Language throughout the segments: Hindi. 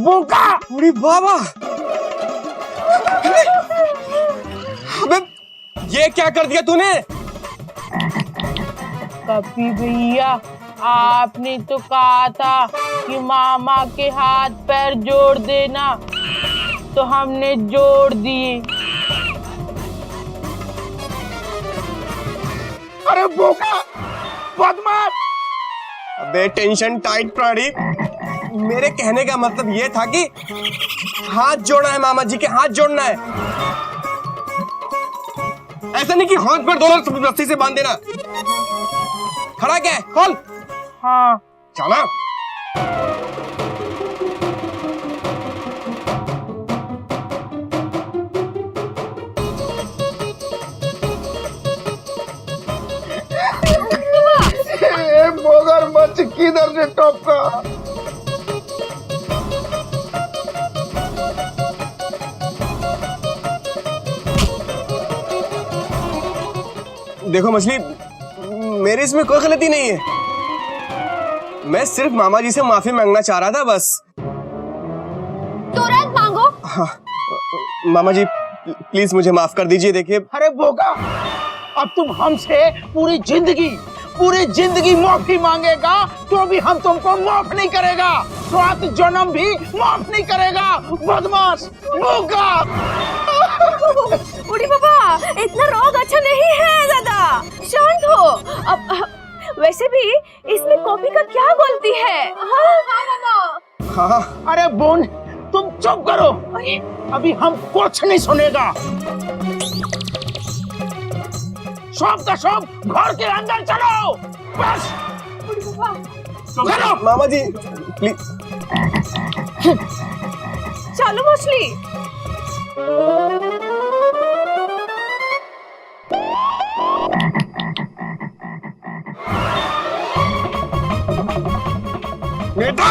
बोका। अरे बाबा, अबे ये क्या कर दिया तूने? कपी भैया, आपने तो कहा था कि मामा के हाथ पैर जोड़ देना, तो हमने जोड़ दिए। अरे बोका, बदमाश। अबे टेंशन टाइट प्राणी, मेरे कहने का मतलब ये था कि हाथ जोड़ना है, मामा जी के हाथ जोड़ना है, ऐसा नहीं कि हाथ पर दोनों रस्सी से बांध देना। खड़ा क्या है, खोल। हाँ। चला। मगरमच्छ किधर से टपका? देखो मछली, मेरी इसमें कोई गलती नहीं है, मैं सिर्फ मामा जी से माफी मांगना चाह रहा था बस। तुरंत मांगो। हाँ, मामा जी प्लीज मुझे माफ कर दीजिए। देखिए, अरे बोका, अब तुम हमसे पूरी जिंदगी माफी मांगेगा तो भी हम तुमको माफ नहीं करेगा, 7 जन्म भी माफ नहीं करेगा, बदमाश बोका। बूढ़ी बाबा, इतना रोग अच्छा नहीं है दादा, शांत हो। अब वैसे भी इसमें कॉफी का क्या गलती है? हाँ मामा। हाँ। अरे बोन, तुम चुप करो, अभी हम कुछ नहीं सुनेगा। सब का सब घर के अंदर चलो, बस। चलो मामा जी प्लीज। चलो मछली। बेटा,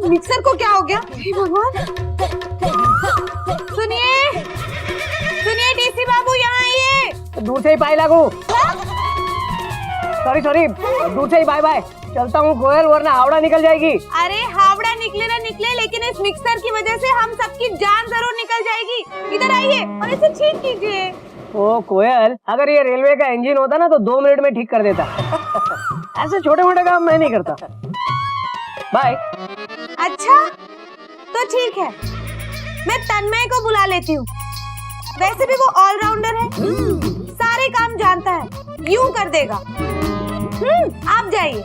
मिक्सर को क्या हो गया? हे भगवान। सुनिए डीसी बाबू, यहाँ आइए। दूर से ही पाई लागू। सॉरी दूर से ही बाय बाय। चलता हूँ कोयल, वरना हावड़ा निकल जाएगी। अरे हावड़ा निकले ना निकले, लेकिन इस मिक्सर की वजह से हम सबकी जान जरूर निकल जाएगी। इधर आइए और इसे ठीक कीजिए। ओ कोयल, अगर ये रेलवे का इंजन होता ना तो 2 मिनट में ठीक कर देता। ऐसे छोटे मोटे काम मैं नहीं करता। बाय। अच्छा तो ठीक है, मैं तन्मय को बुला लेती हूँ। वैसे भी वो ऑलराउंडर है, सारे काम जानता है, यूं कर देगा। आप जाइए।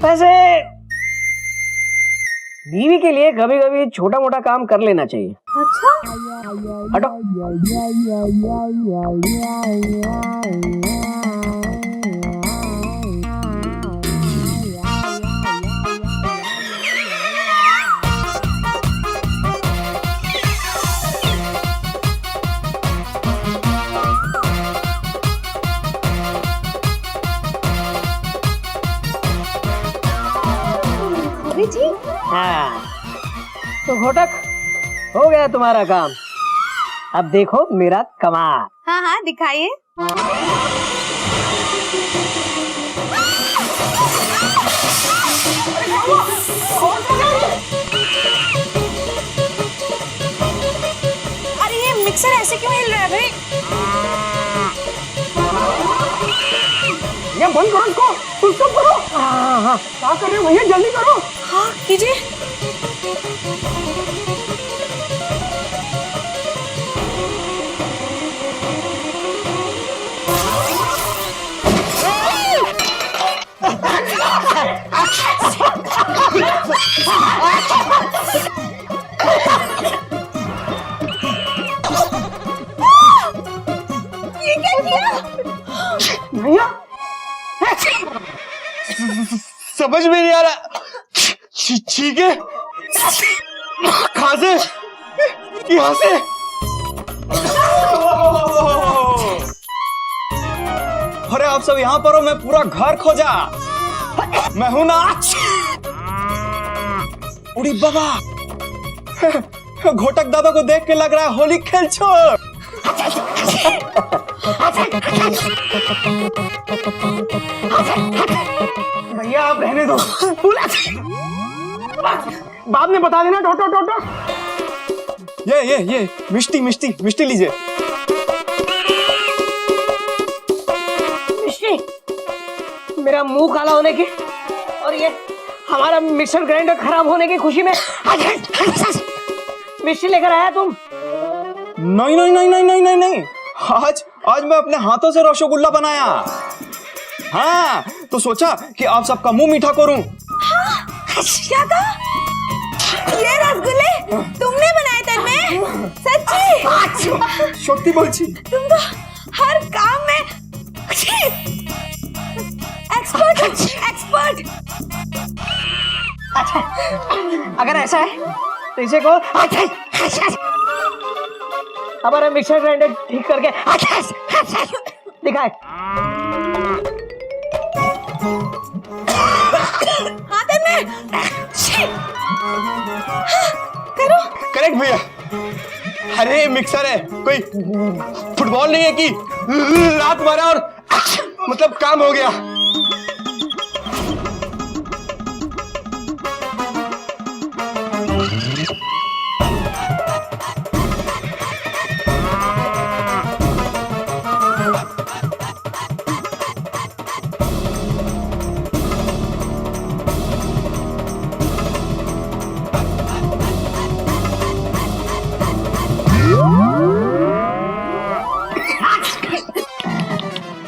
वैसे बीवी के लिए कभी कभी छोटा मोटा काम कर लेना चाहिए। अच्छा, हटो। हाँ, तो घोटक हो गया तुम्हारा काम। अब देखो मेरा कमाल। हाँ हाँ दिखाइए। अरे ये मिक्सर ऐसे क्यों हिल रहा है भाई? ये बंद करो इसको, स्विच ऑफ करो। हाँ, क्या कर रहे हो भैया, जल्दी करो। हाँ कीजिए। ये क्या किया? भैया समझ में नहीं आ रहा। ठीक है, कहां से? यहाँ से? अरे आप सब यहाँ पर हो, मैं पूरा घर खोजा। मैं हूं ना। उड़ी बाबा, घोटक दादा को देख के लग रहा है होली खेल छोड़। भैया आप रहने दो, बाद में बता देना। टोटो टोटो ये मिष्टी मिष्टी मिष्टी लीजिए। मिष्टी, मेरा मुंह काला होने की और ये हमारा मिक्सर ग्राइंडर खराब होने की खुशी में मिष्टी लेकर आया तुम? नहीं नहीं नहीं नहीं नहीं नहीं नहीं, आज मैं अपने हाथों से रसगुल्ला बनाया। हाँ, तो सोचा कि आप सबका मुंह मीठा करूं। क्या कहा? ये रसगुल्ले तुमने बनाए तन्मय? सच्ची? शक्ति बोलची। तुम तो हर काम में एक्सपर्ट। अगर ऐसा है तो इसे को हमारा मिक्सर ग्राइंडर ठीक करके दिखाए। हाँ तन्मय, करो। करेक्ट भैया। अरे मिक्सर है, कोई फुटबॉल नहीं है कि लात मारा और मतलब काम हो गया।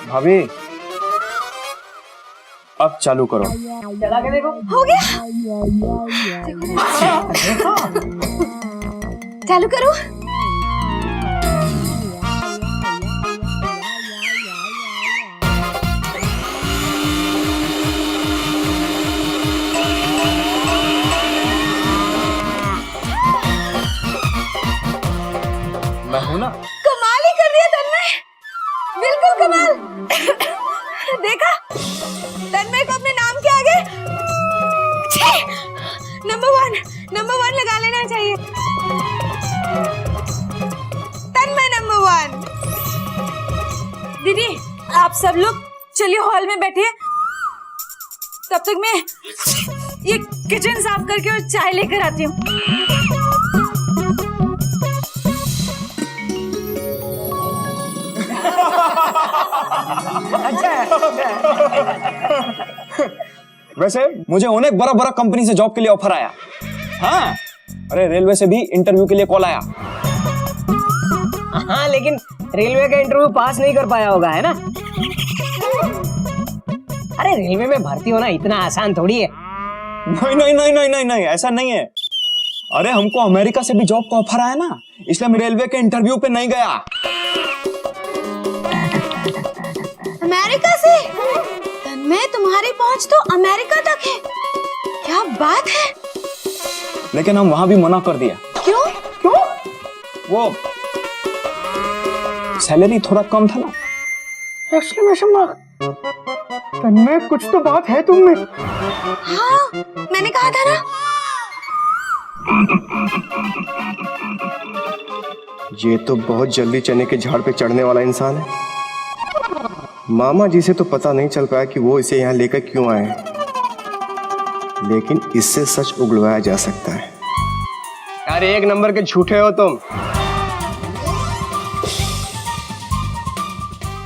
भाभी, अब चालू करो। चला के देखो। हो गया। चालू करो। मैं हूं ना। कमाल ही कर दिया तन्मय, बिल्कुल कमाल। देखा, तन्मय को अपने नाम के आगे नंबर वन लगा लेना चाहिए। तन्मय नंबर 1। दीदी, आप सब लोग चलिए हॉल में बैठिए, तब तक मैं ये किचन साफ करके और चाय लेकर आती हूँ। वैसे मुझे अनेक बड़ा बड़ा कंपनी से जॉब के लिए ऑफर आया। हाँ, अरे रेलवे से भी इंटरव्यू के लिए कॉल आया। हाँ, लेकिन रेलवे का इंटरव्यू पास नहीं कर पाया होगा, है ना? अरे रेलवे में भर्ती होना इतना आसान थोड़ी है। नहीं नहीं नहीं नहीं नहीं नहीं, ऐसा नहीं है। अरे हमको अमेरिका से भी जॉब का ऑफर आया ना, इसलिए मैं रेलवे के इंटरव्यू पे नहीं गया। अमेरिका से? तन्मय, तुम्हारी पहुंच तो अमेरिका तक है, क्या बात है। लेकिन हम वहां भी मना कर दिया। क्यों? वो सैलरी थोड़ा कम था ना। Exclamation mark. तन्मय, कुछ तो बात है तुम में। हाँ, मैंने कहा था ना। ये तो बहुत जल्दी चने के झाड़ पे चढ़ने वाला इंसान है। मामा जी से तो पता नहीं चल पाया कि वो इसे यहाँ लेकर क्यों आए हैं, लेकिन इससे सच उगलवाया जा सकता है। अरे एक नंबर के झूठे हो तुम।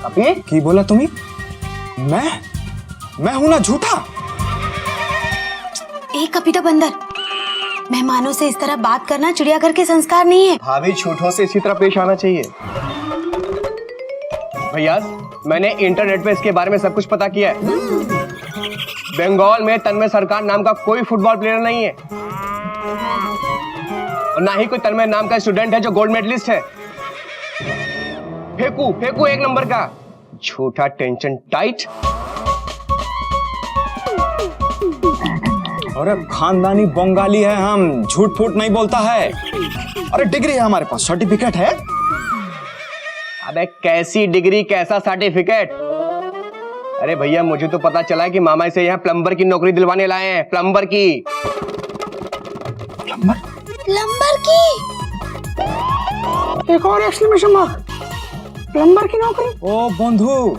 कभी की बोला तुम्ही? मैं हूं ना झूठा। एक कपीता बंदर, मेहमानों से इस तरह बात करना चिड़ियाघर के संस्कार नहीं है। भाभी, झूठों से इसी तरह पेश आना चाहिए। भैया, मैंने इंटरनेट पे इसके बारे में सब कुछ पता किया है। बंगाल में तन्मय सरकार नाम का कोई फुटबॉल प्लेयर नहीं है, और ना ही कोई तन्मय नाम का स्टूडेंट है जो गोल्ड मेडलिस्ट है। फेंकू एक नंबर का झूठा, टेंशन टाइट। अरे खानदानी बंगाली है हम, झूठ फूट नहीं बोलता है। अरे डिग्री है हमारे पास, सर्टिफिकेट है। अबे कैसी डिग्री, कैसा सर्टिफिकेट? अरे भैया मुझे तो पता चला है कि मामा इसे यहाँ प्लम्बर की नौकरी दिलवाने लाए हैं, प्लम्बर की। प्लम्बर की? एक और एक्सक्लेमेशन मार्क। प्लम्बर की नौकरी? ओ बंधु,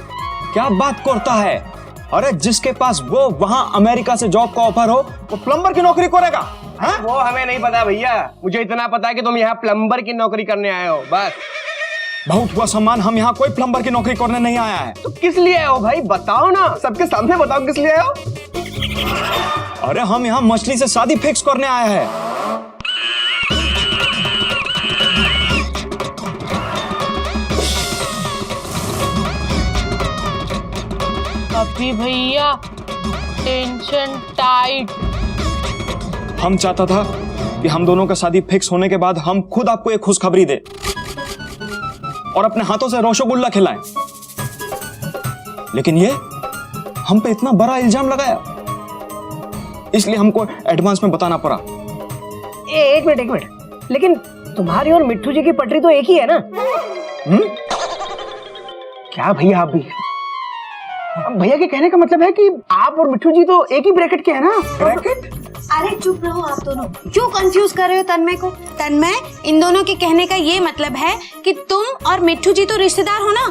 क्या बात करता है? अरे जिसके पास वो वहां अमेरिका से जॉब का ऑफर हो, वो प्लम्बर की नौकरी करेगा? हाँ? वो हमें नहीं पता भैया, मुझे इतना पता है कि तुम यहाँ प्लम्बर की नौकरी करने आए हो, बस। बहुत हुआ सम्मान, हम यहाँ कोई प्लम्बर की नौकरी करने नहीं आया है। तो किस लिए आए हो भाई, बताओ ना, सबके सामने बताओ किस लिए आए हो। अरे हम यहाँ मछली से शादी फिक्स करने आया है। कपी भैया टेंशन टाइट। हम चाहता था कि हम दोनों का शादी फिक्स होने के बाद हम खुद आपको एक खुशखबरी दे और अपने हाथों से रसगुल्ला खिलाएं, लेकिन ये हम पे इतना बड़ा इल्जाम लगाया, इसलिए हमको एडवांस में बताना पड़ा। एक मिनट, लेकिन तुम्हारी और मिट्टू जी की पटरी तो एक ही है ना? क्या भैया आप भी? अब भैया के कहने का मतलब है कि आप और मिट्टू जी तो एक ही ब्रैकेट के हैं ना? ब्रैकेट? अरे चुप रहो आप दोनों, क्यों कंफ्यूज कर रहे हो तन्मय को? तन्मय, इन दोनों के कहने का ये मतलब है कि तुम और मिट्टू जी तो रिश्तेदार हो ना,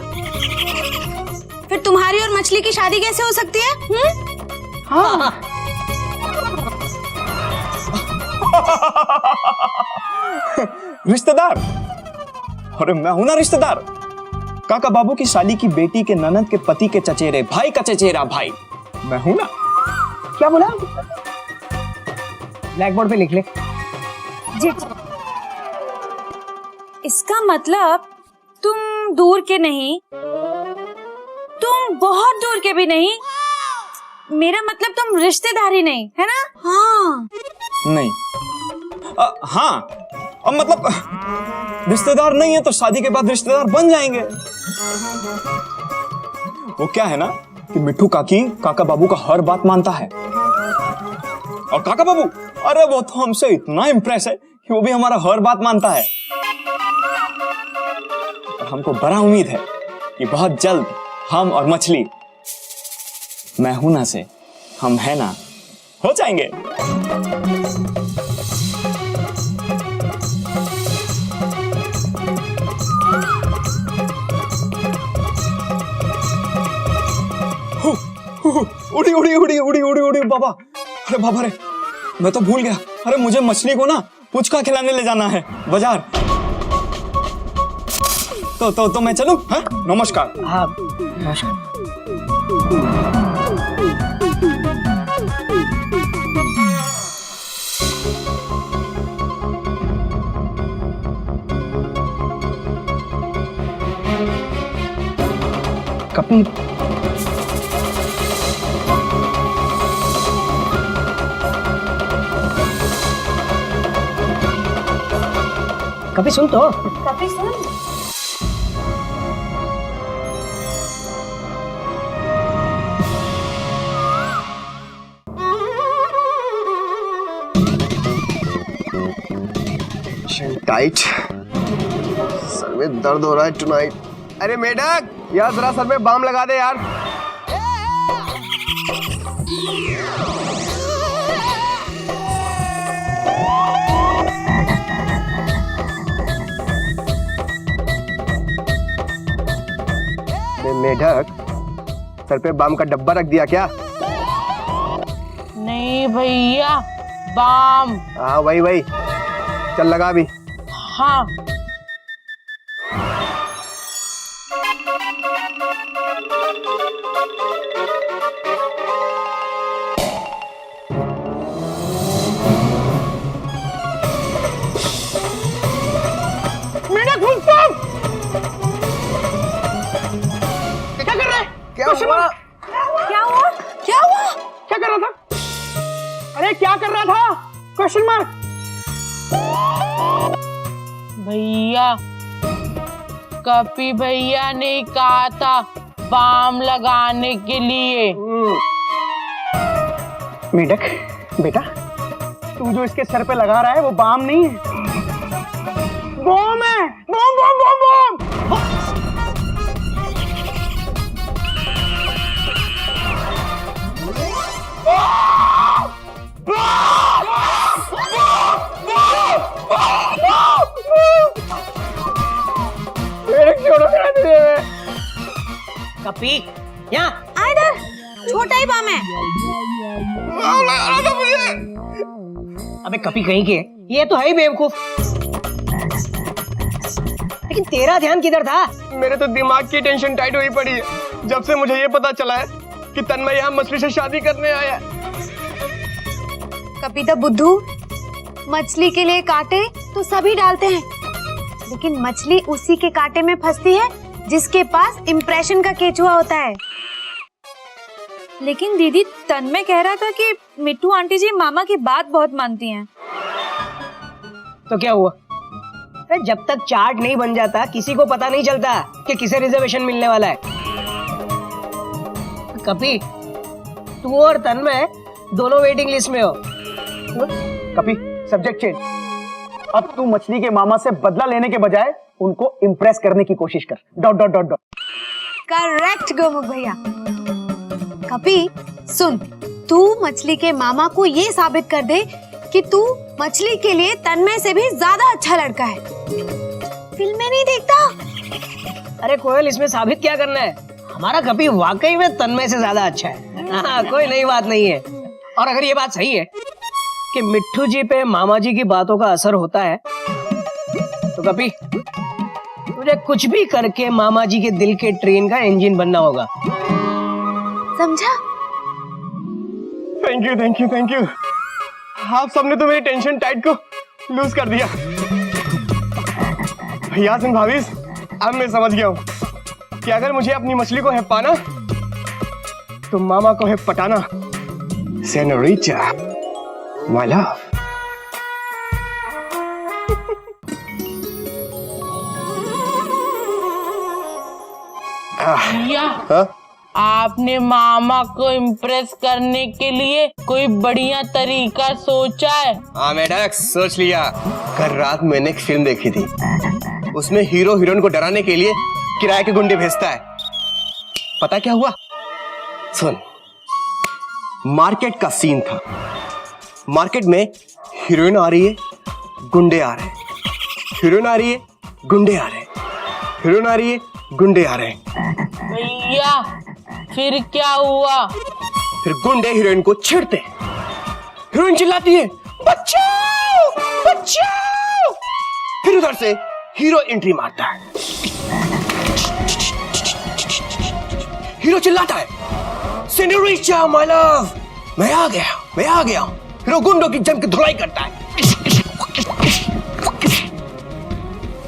फिर तुम्हारी और मछली की शादी कैसे हो सकती है? हाँ। रिश्तेदार? अरे मैं हूं ना रिश्तेदार, काका बाबू की साली की बेटी के ननद के पति के चचेरे भाई का चचेरा भाई, मैं हूं ना। क्या बोला? ब्लैक बोर्ड पे लिख ले। जी। इसका मतलब तुम दूर के नहीं, तुम बहुत दूर के भी नहीं, मेरा मतलब तुम रिश्तेदार ही नहीं, है ना? हाँ। नहीं, हाँ, अब मतलब रिश्तेदार नहीं है तो शादी के बाद रिश्तेदार बन जाएंगे। वो क्या है ना कि मिट्टू काकी काका बाबू का हर बात मानता है, और काका बाबू, अरे वो तो हमसे इतना इम्प्रेस है कि वो भी हमारा हर बात मानता है। और हमको बड़ा उम्मीद है कि बहुत जल्द हम और मछली, मैं हूं ना से हम है ना हो जाएंगे। उड़ी उड़ी उड़ी उड़ी उड़ी उड़ी बाबा, अरे बाबा रे, मैं तो भूल गया। अरे मुझे मछली को ना पुचका खिलाने ले जाना है बाजार। तो मैं चलूं? हाँ, नमस्कार। हाँ, नमस्कार। कपी, कभी सुन तो। कभी सुन। टाइट, सर में दर्द हो रहा है टुनाइट। अरे मेढक, यार जरा सर में बाम लगा दे यार। मेढक, सर पे बाम का डब्बा रख दिया क्या? नहीं भैया, बाम। हाँ वही वही, चल लगा अभी। हाँ। क्या कर रहा है? क्या हुआ? क्या हुआ? क्या हुआ? क्या कर रहा था? अरे क्या कर रहा था? Question mark. भैया, कपी भैया ने कहा था बाम लगाने के लिए। मेढक, बेटा तू जो इसके सर पे लगा रहा है वो बाम नहीं है, बॉम है। बॉम बॉम बॉम बॉम। कपी यहाँ आ इधर, छोटा ही बम है। अबे कपी कहीं के, ये तो है ही बेवकूफ। लेकिन तेरा ध्यान किधर था? मेरे तो दिमाग की टेंशन टाइट हुई पड़ी है जब से मुझे ये पता चला है कि तन्मय यहाँ मछली से शादी करने आया है। कपिता बुद्धू, मछली के लिए कांटे तो सभी डालते हैं, लेकिन मछली उसी के कांटे में फंसती है जिसके पास इम्प्रेशन का केचुआ होता है। लेकिन दीदी, तन्मय कह रहा था कि मिट्टू आंटी जी मामा की बात बहुत मानती हैं। तो क्या हुआ? अरे जब तक चार्ट नहीं बन जाता किसी को पता नहीं चलता कि किसे रिजर्वेशन मिलने वाला है। कपी, तू और तन्मय दोनों वेटिंग लिस्ट में हो। कपी, सब्जेक्ट चेंज। अब तू मछली के मामा से बदला लेने के बजाय उनको इम्प्रेस करने की कोशिश कर। Dot dot dot dot. Correct Gomukh भैया। कपी सुन, तू मछली के मामा को ये साबित कर दे कि तू मछली के लिए तन्मय से भी ज्यादा अच्छा लड़का है। फिल्में नहीं देखता? अरे कोयल, इसमें साबित क्या करना है? हमारा कपी वाकई में तन्मय से ज्यादा अच्छा है। हाँ, कोई नई बात नहीं है। और अगर ये बात सही है कि मिट्टू जी पे मामा जी की बातों का असर होता है, तो कपी तुझे कुछ भी करके मामा जी के दिल के ट्रेन का इंजन बनना होगा। समझा? Thank you thank you thank you. आप सबने तो मेरी टेंशन टाइट को लूज कर दिया। भैया सिंह भाभीज, अब मैं समझ गया हूँ कि अगर मुझे अपनी मछली को है पाना तो मामा को है पटाना। Senorita, my love. भैया, हाँ? आपने मामा को इम्प्रेस करने के लिए कोई बढ़िया तरीका सोचा है? हाँ मैडक्स, सोच लिया। कल रात मैंने एक फिल्म देखी थी, उसमें हीरो हीरोइन को डराने के लिए किराए के गुंडे भेजता है। पता क्या हुआ? सुन, मार्केट का सीन था। मार्केट में हीरोइन आ रही है, गुंडे आ रहे हैं। हीरोइन आ रही है, गुंडे आ रहे हैं। हीरोइन आ रही है, गुंडे आ रहे हैं। भैया, फिर क्या हुआ? फिर गुंडे हीरोइन को छेड़ते हैं। हीरोइन चिल्लाती है, बचाओ बचाओ। फिर उधर से हीरो एंट्री मारता है। हीरो चिल्लाता है, सेनोरिटा माय लव, मैं आ गया मैं आ गया। हीरो गुंडों की जम के धुलाई करता है।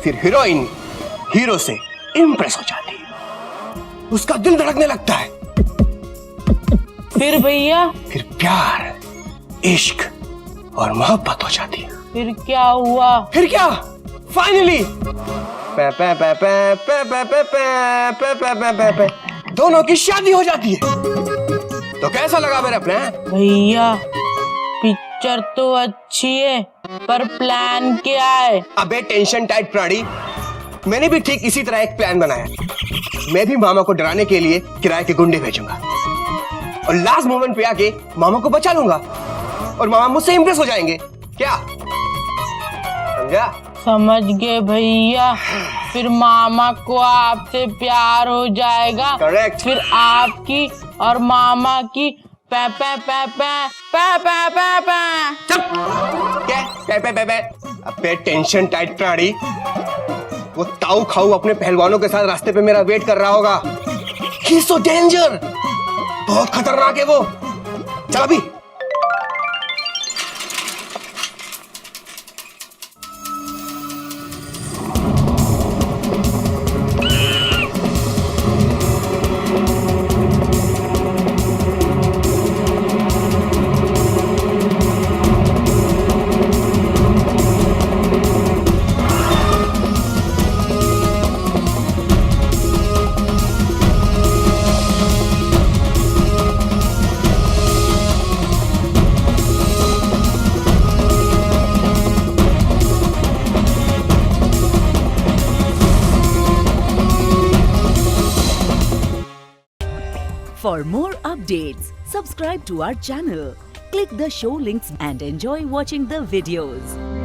फिर हीरोइन हीरो से इम्प्रेस हो जाती है, उसका दिल धड़कने लगता है। फिर भैया? फिर प्यार, इश्क और मोहब्बत हो जाती है। फिर क्या हुआ? फिर क्या? फाइनली दोनों की शादी हो जाती है। तो कैसा लगा मेरा प्लान? भैया, पिक्चर तो अच्छी है, पर प्लान क्या है? अबे टेंशन टाइट प्राणी, मैंने भी ठीक इसी तरह एक प्लान बनाया। मैं भी मामा को डराने के लिए किराए के गुंडे भेजूंगा और लास्ट मोमेंट पे आके मामा को बचा लूंगा और मामा मुझसे इंप्रेस हो जाएंगे। क्या समझा? समझ गए भैया। फिर मामा को आपसे प्यार हो जाएगा। करेक्ट। फिर आपकी और मामा की पै पै पै पै पै पै पै पै। चुप। क्या पै पै पै पै? अबे टेंशन टाइट प्राणी, वो ताऊ खाऊ अपने पहलवानों के साथ रास्ते पे मेरा वेट कर रहा होगा। ही इज सो डेंजर, बहुत खतरनाक है वो। चल अभी। For more updates, subscribe to our channel, click the show links and enjoy watching the videos.